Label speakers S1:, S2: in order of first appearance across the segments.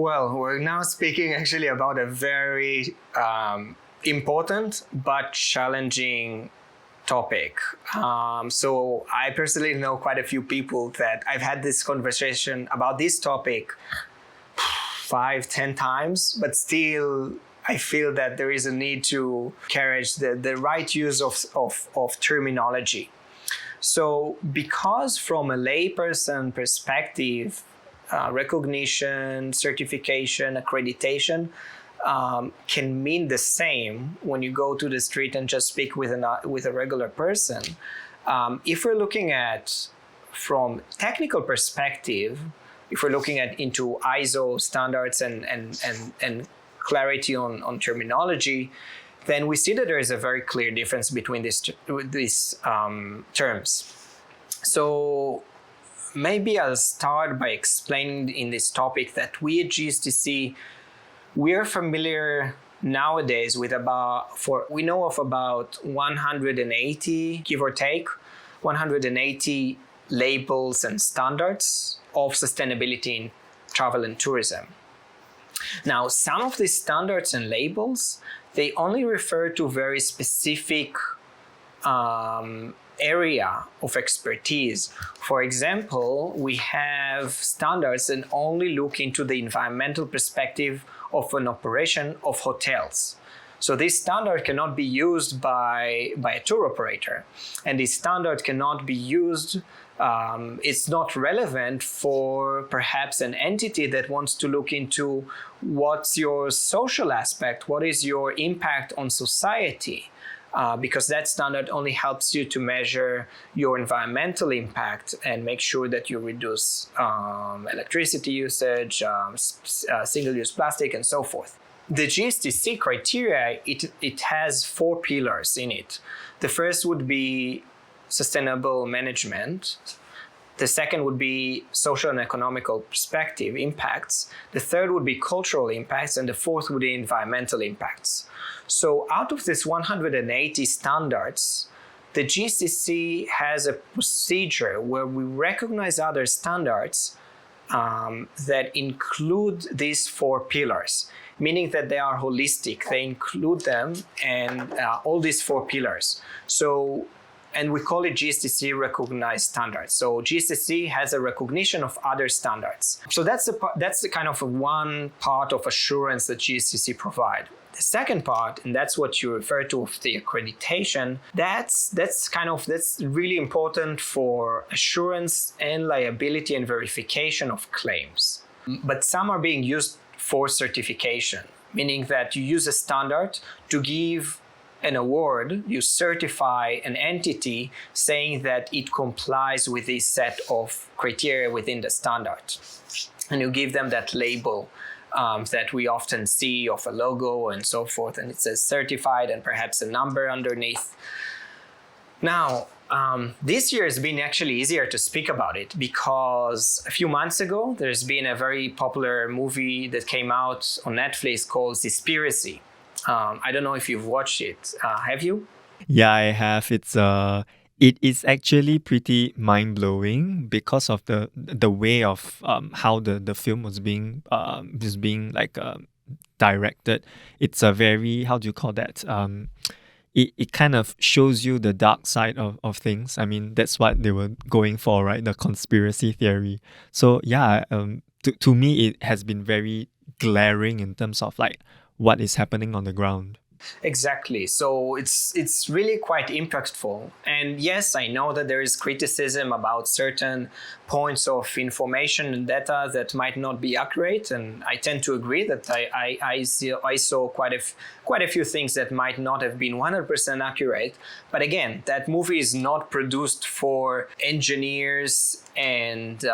S1: Well, we're now speaking actually about a very important but challenging topic. So I personally know quite a few people that I've had this conversation about this topic 5-10 times, but still I feel that there is a need to encourage the right use of terminology. So because from a layperson perspective, recognition, certification, accreditation can mean the same when you go to the street and just speak with a regular person. If we're looking at from technical perspective, if we're looking at into ISO standards and clarity on terminology, then we see that there is a very clear difference between these terms. So maybe I'll start by explaining in this topic that we at GSTC, we are familiar nowadays with we know of about 180, give or take, 180 labels and standards of sustainability in travel and tourism. Now, some of these standards and labels, they only refer to very specific area of expertise. For example, we have standards that only look into the environmental perspective of an operation of hotels. So this standard cannot be used by a tour operator, and this standard cannot be used, it's not relevant for perhaps an entity that wants to look into what's your social aspect, what is your impact on society, because that standard only helps you to measure your environmental impact and make sure that you reduce electricity usage, single-use plastic, and so forth. The GSTC criteria, it has 4 pillars in it. The first would be sustainable management. The second would be social and economical perspective impacts. The third would be cultural impacts, and the fourth would be environmental impacts. So out of this 180 standards, the GSTC has a procedure where we recognize other standards that include these 4 pillars, meaning that they are holistic. They include them and all these 4 pillars. And we call it GSTC recognized standards. So GSTC has a recognition of other standards. So that's the kind of one part of assurance that GSTC provide. The second part, and that's what you refer to with the accreditation, that's really important for assurance and liability and verification of claims. But some are being used for certification, meaning that you use a standard to give an award, you certify an entity saying that it complies with this set of criteria within the standard. And you give them that label that we often see of a logo and so forth, and it says certified and perhaps a number underneath. Now, this year has been actually easier to speak about it because a few months ago, there's been a very popular movie that came out on Netflix called Seaspiracy. I don't know if you've watched it. Have you?
S2: Yeah, I have. It is actually pretty mind-blowing because of the way of how the film was being directed. It's a very, how do you call that? It kind of shows you the dark side of things. I mean, that's what they were going for, right? The conspiracy theory. So yeah, to me, it has been very glaring in terms of like what is happening on the ground.
S1: Exactly. So it's really quite impactful. And yes, I know that there is criticism about certain points of information and data that might not be accurate. And I tend to agree that I saw quite a few things that might not have been 100% accurate. But again, that movie is not produced for engineers and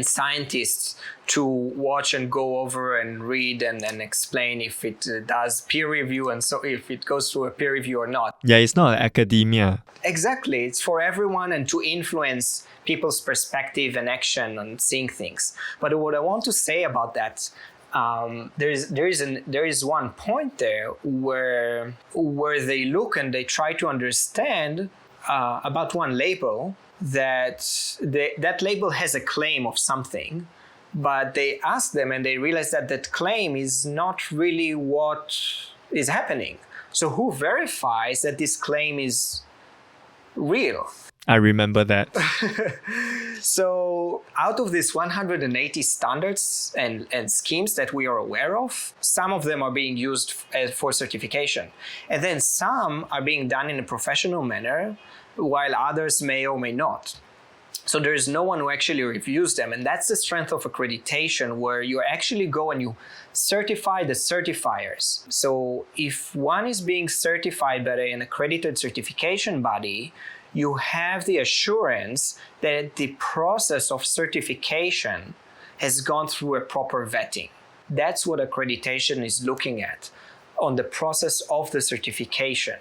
S1: scientists to watch and go over and read and explain if it does peer review and so if it goes through a peer review or not.
S2: Yeah, it's not academia.
S1: Exactly. It's for everyone and to influence people's perspective and action on seeing things. But what I want to say about that, there is one point there where they look and they try to understand about one label that label has a claim of something, But they ask them and they realize that that claim is not really what is happening. So who verifies that this claim is real?
S2: I remember that.
S1: So out of these 180 standards and schemes that we are aware of, some of them are being used for certification. And then some are being done in a professional manner, while others may or may not. So there is no one who actually reviews them. And that's the strength of accreditation, where you actually go and you certify the certifiers. So if one is being certified by an accredited certification body, you have the assurance that the process of certification has gone through a proper vetting. That's what accreditation is looking at, on the process of the certification,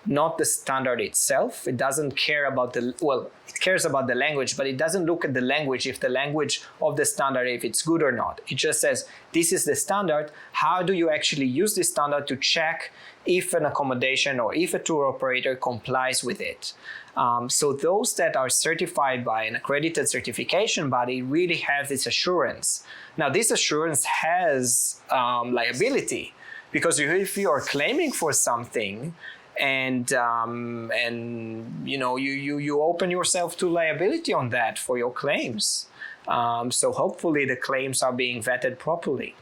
S1: not the standard itself. It doesn't care about it cares about the language, but it doesn't look at the language, if the language of the standard, if it's good or not. It just says, this is the standard. How do you actually use this standard to check if an accommodation or if a tour operator complies with it? So those that are certified by an accredited certification body really have this assurance. Now, this assurance has liability, because if you are claiming for something, and you open yourself to liability on that for your claims. So hopefully the claims are being vetted properly.